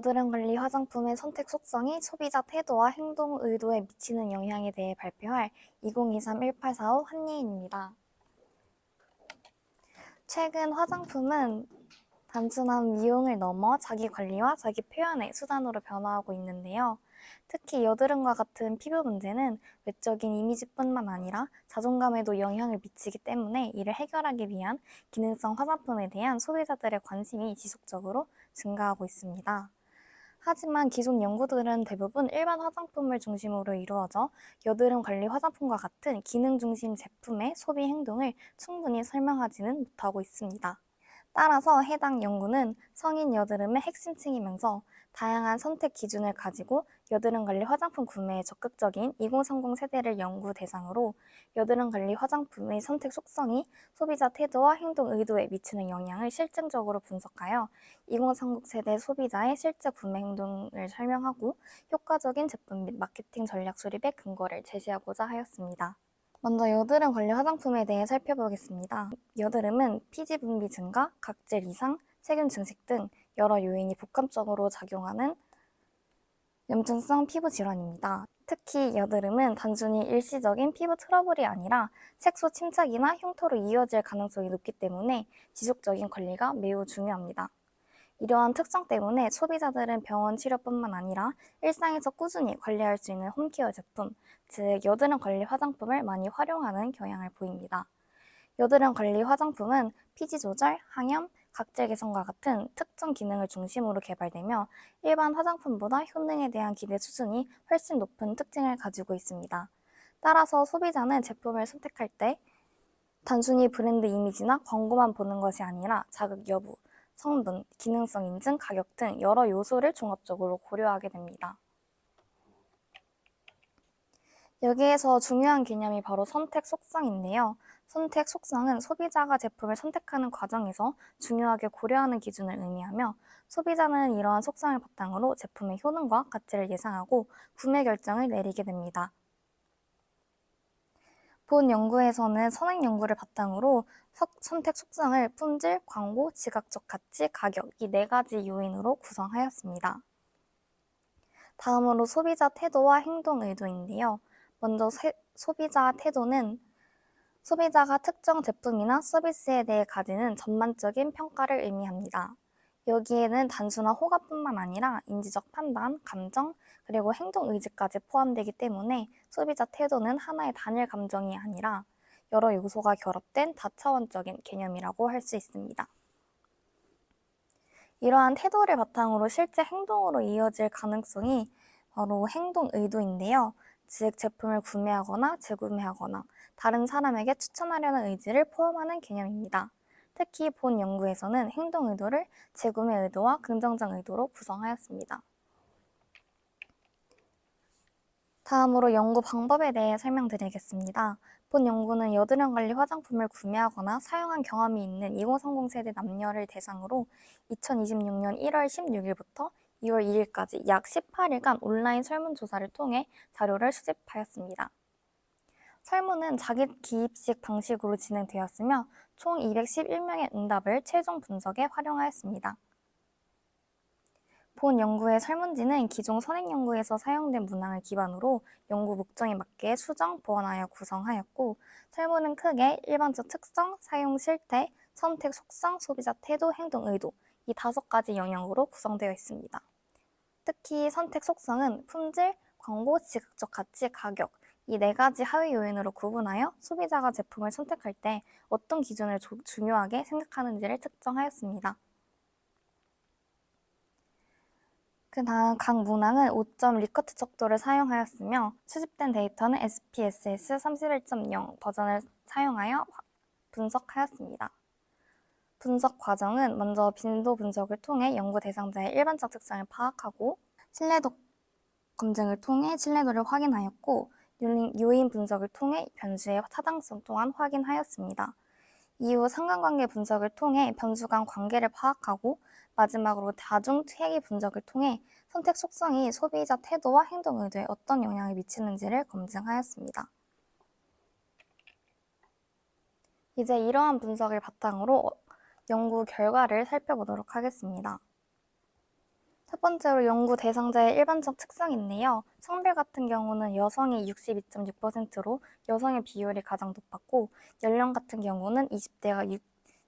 여드름 관리 화장품의 선택 속성이 소비자 태도와 행동 의도에 미치는 영향에 대해 발표할 2023-1845 한예인입니다. 최근 화장품은 단순한 미용을 넘어 자기 관리와 자기 표현의 수단으로 변화하고 있는데요. 특히 여드름과 같은 피부 문제는 외적인 이미지뿐만 아니라 자존감에도 영향을 미치기 때문에 이를 해결하기 위한 기능성 화장품에 대한 소비자들의 관심이 지속적으로 증가하고 있습니다. 하지만 기존 연구들은 대부분 일반 화장품을 중심으로 이루어져 여드름 관리 화장품과 같은 기능 중심 제품의 소비 행동을 충분히 설명하지는 못하고 있습니다. 따라서 해당 연구는 성인 여드름의 핵심층이면서 다양한 선택 기준을 가지고 여드름 관리 화장품 구매에 적극적인 2030 세대를 연구 대상으로 여드름 관리 화장품의 선택 속성이 소비자 태도와 행동 의도에 미치는 영향을 실증적으로 분석하여 2030 세대 소비자의 실제 구매 행동을 설명하고 효과적인 제품 및 마케팅 전략 수립의 근거를 제시하고자 하였습니다. 먼저 여드름 관리 화장품에 대해 살펴보겠습니다. 여드름은 피지 분비 증가, 각질 이상, 세균 증식 등 여러 요인이 복합적으로 작용하는 염증성 피부 질환입니다. 특히 여드름은 단순히 일시적인 피부 트러블이 아니라 색소 침착이나 흉터로 이어질 가능성이 높기 때문에 지속적인 관리가 매우 중요합니다. 이러한 특성 때문에 소비자들은 병원 치료뿐만 아니라 일상에서 꾸준히 관리할 수 있는 홈케어 제품, 즉 여드름 관리 화장품을 많이 활용하는 경향을 보입니다. 여드름 관리 화장품은 피지 조절, 항염, 각질 개선과 같은 특정 기능을 중심으로 개발되며 일반 화장품보다 효능에 대한 기대 수준이 훨씬 높은 특징을 가지고 있습니다. 따라서 소비자는 제품을 선택할 때 단순히 브랜드 이미지나 광고만 보는 것이 아니라 자극 여부, 성분, 기능성 인증, 가격 등 여러 요소를 종합적으로 고려하게 됩니다. 여기에서 중요한 개념이 바로 선택 속성인데요. 선택 속성은 소비자가 제품을 선택하는 과정에서 중요하게 고려하는 기준을 의미하며 소비자는 이러한 속성을 바탕으로 제품의 효능과 가치를 예상하고 구매 결정을 내리게 됩니다. 본 연구에서는 선행 연구를 바탕으로 선택 속성을 품질, 광고, 지각적 가치, 가격 이 네 가지 요인으로 구성하였습니다. 다음으로 소비자 태도와 행동 의도인데요. 먼저 소비자 태도는 소비자가 특정 제품이나 서비스에 대해 가지는 전반적인 평가를 의미합니다. 여기에는 단순한 호감뿐만 아니라 인지적 판단, 감정, 그리고 행동 의지까지 포함되기 때문에 소비자 태도는 하나의 단일 감정이 아니라 여러 요소가 결합된 다차원적인 개념이라고 할 수 있습니다. 이러한 태도를 바탕으로 실제 행동으로 이어질 가능성이 바로 행동 의도인데요. 즉, 제품을 구매하거나 재구매하거나 다른 사람에게 추천하려는 의지를 포함하는 개념입니다. 특히 본 연구에서는 행동 의도를 재구매 의도와 긍정적 의도로 구성하였습니다. 다음으로 연구 방법에 대해 설명드리겠습니다. 본 연구는 여드름 관리 화장품을 구매하거나 사용한 경험이 있는 2030 세대 남녀를 대상으로 2026년 1월 16일부터 2월 2일까지 약 18일간 온라인 설문조사를 통해 자료를 수집하였습니다. 설문은 자기 기입식 방식으로 진행되었으며 총 211명의 응답을 최종 분석에 활용하였습니다. 본 연구의 설문지는 기존 선행 연구에서 사용된 문항을 기반으로 연구 목적에 맞게 수정, 보완하여 구성하였고, 설문은 크게 일반적 특성, 사용 실태, 선택 속성, 소비자 태도, 행동 의도 이 5가지 영역으로 구성되어 있습니다. 특히 선택 속성은 품질, 광고, 지극적 가치, 가격 이 4가지 하위 요인으로 구분하여 소비자가 제품을 선택할 때 어떤 기준을 중요하게 생각하는지를 측정하였습니다. 그 다음 각 문항은 5점 리커트 척도를 사용하였으며 수집된 데이터는 SPSS 31.0 버전을 사용하여 분석하였습니다. 분석 과정은 먼저 빈도 분석을 통해 연구 대상자의 일반적 특성을 파악하고 신뢰도 검증을 통해 신뢰도를 확인하였고 요인 분석을 통해 변수의 타당성 또한 확인하였습니다. 이후 상관관계 분석을 통해 변수 간 관계를 파악하고 마지막으로 다중 회귀 분석을 통해 선택 속성이 소비자 태도와 행동 의도에 어떤 영향을 미치는지를 검증하였습니다. 이제 이러한 분석을 바탕으로 연구 결과를 살펴보도록 하겠습니다. 첫 번째로 연구 대상자의 일반적 특성인데요. 성별 같은 경우는 여성이 62.6%로 여성의 비율이 가장 높았고, 연령 같은 경우는 20대가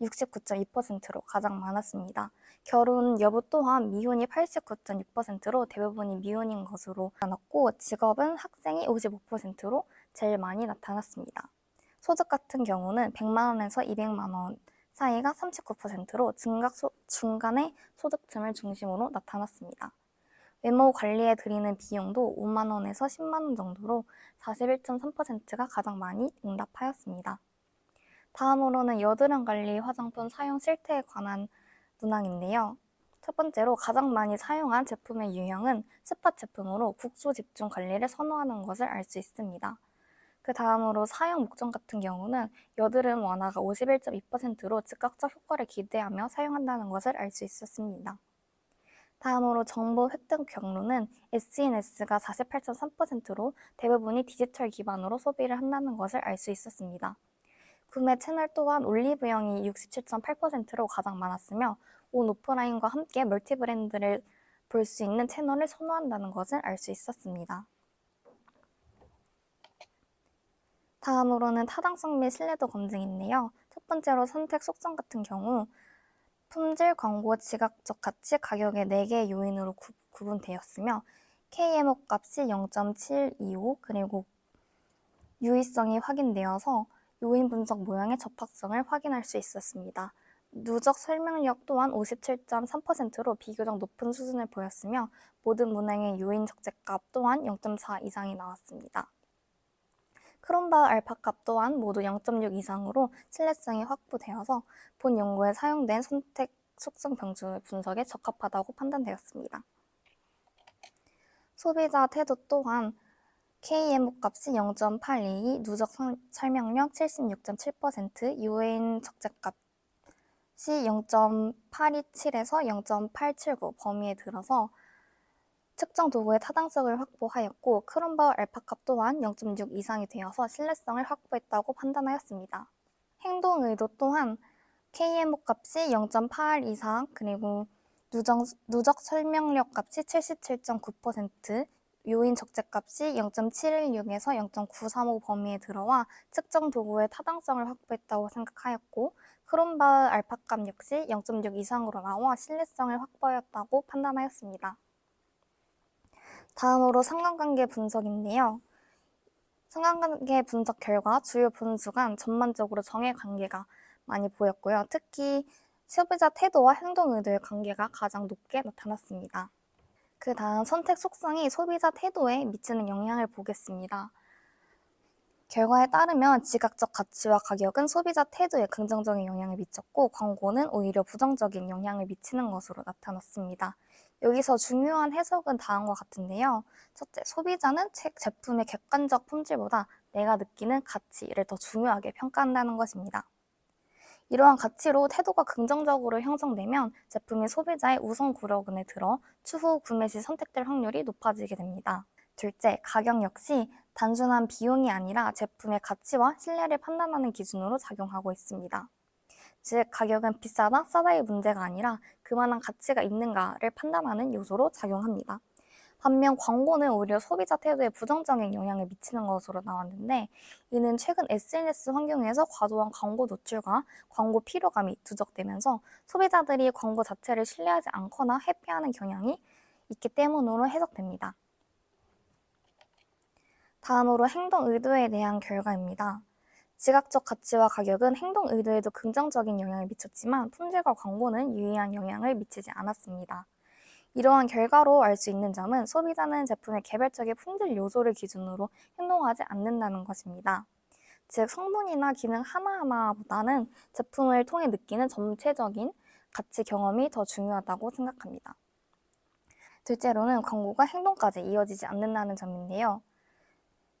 69.2%로 가장 많았습니다. 결혼 여부 또한 미혼이 89.6%로 대부분이 미혼인 것으로 나타났고, 직업은 학생이 55%로 제일 많이 나타났습니다. 소득 같은 경우는 100만 원에서 200만 원 사이가 39%로 중간의 소득층을 중심으로 나타났습니다. 외모 관리에 들이는 비용도 5만 원에서 10만 원 정도로 41.3%가 가장 많이 응답하였습니다. 다음으로는 여드름 관리 화장품 사용 실태에 관한 문항인데요. 첫 번째로 가장 많이 사용한 제품의 유형은 스팟 제품으로 국소 집중 관리를 선호하는 것을 알 수 있습니다. 그 다음으로 사용 목적 같은 경우는 여드름 완화가 51.2%로 즉각적 효과를 기대하며 사용한다는 것을 알 수 있었습니다. 다음으로 정보 획득 경로는 SNS가 48.3%로 대부분이 디지털 기반으로 소비를 한다는 것을 알 수 있었습니다. 구매 채널 또한 올리브영이 67.8%로 가장 많았으며 온 오프라인과 함께 멀티 브랜드를 볼 수 있는 채널을 선호한다는 것을 알 수 있었습니다. 다음으로는 타당성 및 신뢰도 검증인데요. 첫 번째로 선택 속성 같은 경우 품질, 광고, 지각적 가치, 가격의 4개의 요인으로 구분되었으며 KMO 값이 0.725 그리고 유의성이 확인되어서 요인 분석 모형의 적합성을 확인할 수 있었습니다. 누적 설명력 또한 57.3%로 비교적 높은 수준을 보였으며 모든 문항의 요인 적재값 또한 0.4 이상이 나왔습니다. 크롬바우 알파값 또한 모두 0.6 이상으로 신뢰성이 확보되어서 본 연구에 사용된 선택 속성 병주 분석에 적합하다고 판단되었습니다. 소비자 태도 또한 KMO 값이 0.822, 누적 설명력 76.7%, 요인 적재값이 0.827에서 0.879 범위에 들어서 측정 도구의 타당성을 확보하였고 크롬바우 알파값 또한 0.6 이상이 되어서 신뢰성을 확보했다고 판단하였습니다. 행동 의도 또한 KMO 값이 0.8 이상 그리고 누적 설명력 값이 77.9%, 요인 적재값이 0.716에서 0.935 범위에 들어와 측정 도구의 타당성을 확보했다고 생각하였고 크롬바우 알파값 역시 0.6 이상으로 나와 신뢰성을 확보하였다고 판단하였습니다. 다음으로 상관관계 분석인데요. 상관관계 분석 결과 주요 분수 간 전반적으로 정의 관계가 많이 보였고요. 특히 소비자 태도와 행동 의도의 관계가 가장 높게 나타났습니다. 그 다음 선택 속성이 소비자 태도에 미치는 영향을 보겠습니다. 결과에 따르면 지각적 가치와 가격은 소비자 태도에 긍정적인 영향을 미쳤고 광고는 오히려 부정적인 영향을 미치는 것으로 나타났습니다. 여기서 중요한 해석은 다음과 같은데요. 첫째, 소비자는 제품의 객관적 품질보다 내가 느끼는 가치를 더 중요하게 평가한다는 것입니다. 이러한 가치로 태도가 긍정적으로 형성되면 제품이 소비자의 우선 구력원에 들어 추후 구매 시 선택될 확률이 높아지게 됩니다. 둘째, 가격 역시 단순한 비용이 아니라 제품의 가치와 신뢰를 판단하는 기준으로 작용하고 있습니다. 즉, 가격은 비싸다, 싸다의 문제가 아니라 그만한 가치가 있는가를 판단하는 요소로 작용합니다. 반면 광고는 오히려 소비자 태도에 부정적인 영향을 미치는 것으로 나왔는데 이는 최근 SNS 환경에서 과도한 광고 노출과 광고 피로감이 누적되면서 소비자들이 광고 자체를 신뢰하지 않거나 회피하는 경향이 있기 때문으로 해석됩니다. 다음으로 행동 의도에 대한 결과입니다. 지각적 가치와 가격은 행동 의도에도 긍정적인 영향을 미쳤지만 품질과 광고는 유의한 영향을 미치지 않았습니다. 이러한 결과로 알 수 있는 점은 소비자는 제품의 개별적인 품질 요소를 기준으로 행동하지 않는다는 것입니다. 즉, 성분이나 기능 하나하나보다는 제품을 통해 느끼는 전체적인 가치 경험이 더 중요하다고 생각합니다. 둘째로는 광고가 행동까지 이어지지 않는다는 점인데요.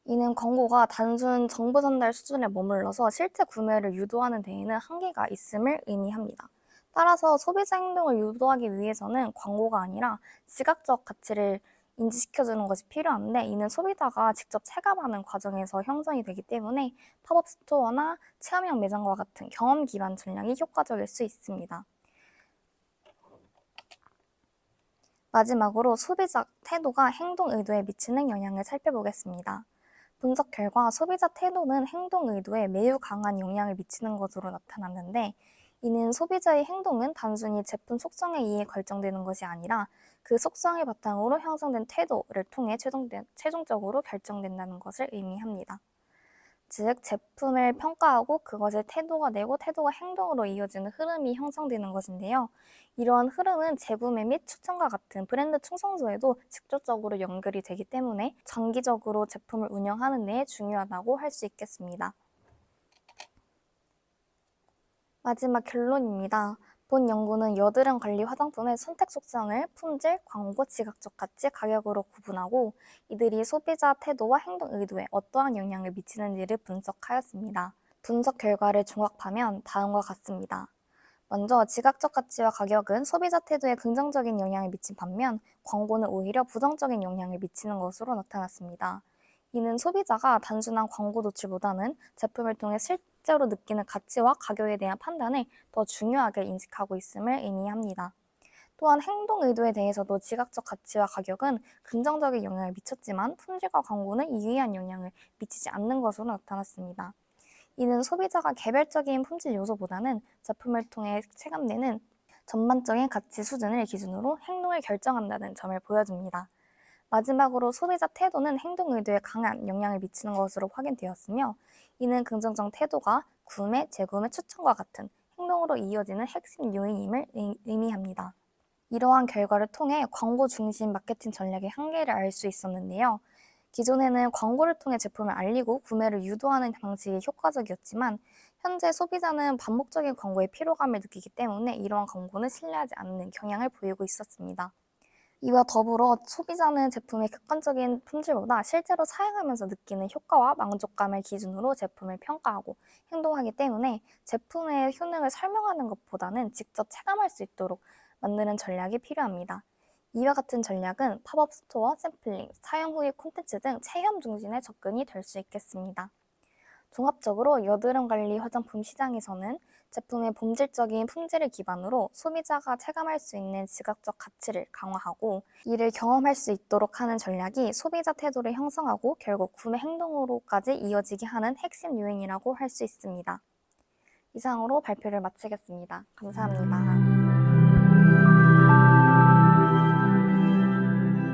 이는 광고가 단순 정보 전달 수준에 머물러서 실제 구매를 유도하는 데에는 한계가 있음을 의미합니다. 따라서 소비자 행동을 유도하기 위해서는 광고가 아니라 시각적 가치를 인지시켜주는 것이 필요한데 이는 소비자가 직접 체감하는 과정에서 형성이 되기 때문에 팝업 스토어나 체험형 매장과 같은 경험 기반 전략이 효과적일 수 있습니다. 마지막으로 소비자 태도가 행동 의도에 미치는 영향을 살펴보겠습니다. 분석 결과 소비자 태도는 행동 의도에 매우 강한 영향을 미치는 것으로 나타났는데, 이는 소비자의 행동은 단순히 제품 속성에 의해 결정되는 것이 아니라 그 속성을 바탕으로 형성된 태도를 통해 최종적으로 결정된다는 것을 의미합니다. 즉, 제품을 평가하고 그것을 태도가 되고 태도가 행동으로 이어지는 흐름이 형성되는 것인데요. 이러한 흐름은 재구매 및 추천과 같은 브랜드 충성도에도 직접적으로 연결이 되기 때문에 장기적으로 제품을 운영하는 데 중요하다고 할 수 있겠습니다. 마지막 결론입니다. 본 연구는 여드름 관리 화장품의 선택 속성을 품질, 광고, 지각적 가치, 가격으로 구분하고 이들이 소비자 태도와 행동 의도에 어떠한 영향을 미치는지를 분석하였습니다. 분석 결과를 종합하면 다음과 같습니다. 먼저 지각적 가치와 가격은 소비자 태도에 긍정적인 영향을 미친 반면 광고는 오히려 부정적인 영향을 미치는 것으로 나타났습니다. 이는 소비자가 단순한 광고 노출보다는 제품을 통해 실제로 느끼는 가치와 가격에 대한 판단을 더 중요하게 인식하고 있음을 의미합니다. 또한 행동 의도에 대해서도 지각적 가치와 가격은 긍정적인 영향을 미쳤지만 품질과 광고는 유의한 영향을 미치지 않는 것으로 나타났습니다. 이는 소비자가 개별적인 품질 요소보다는 제품을 통해 체감되는 전반적인 가치 수준을 기준으로 행동을 결정한다는 점을 보여줍니다. 마지막으로 소비자 태도는 행동 의도에 강한 영향을 미치는 것으로 확인되었으며, 이는 긍정적 태도가 구매, 재구매, 추천과 같은 행동으로 이어지는 핵심 요인임을 의미합니다. 이러한 결과를 통해 광고 중심 마케팅 전략의 한계를 알 수 있었는데요. 기존에는 광고를 통해 제품을 알리고 구매를 유도하는 방식이 효과적이었지만, 현재 소비자는 반복적인 광고에 피로감을 느끼기 때문에 이러한 광고는 신뢰하지 않는 경향을 보이고 있었습니다. 이와 더불어 소비자는 제품의 객관적인 품질보다 실제로 사용하면서 느끼는 효과와 만족감을 기준으로 제품을 평가하고 행동하기 때문에 제품의 효능을 설명하는 것보다는 직접 체감할 수 있도록 만드는 전략이 필요합니다. 이와 같은 전략은 팝업 스토어, 샘플링, 사용 후기 콘텐츠 등 체험 중심의 접근이 될 수 있겠습니다. 종합적으로 여드름 관리 화장품 시장에서는 제품의 본질적인 품질을 기반으로 소비자가 체감할 수 있는 지각적 가치를 강화하고 이를 경험할 수 있도록 하는 전략이 소비자 태도를 형성하고 결국 구매 행동으로까지 이어지게 하는 핵심 요인이라고 할 수 있습니다. 이상으로 발표를 마치겠습니다. 감사합니다.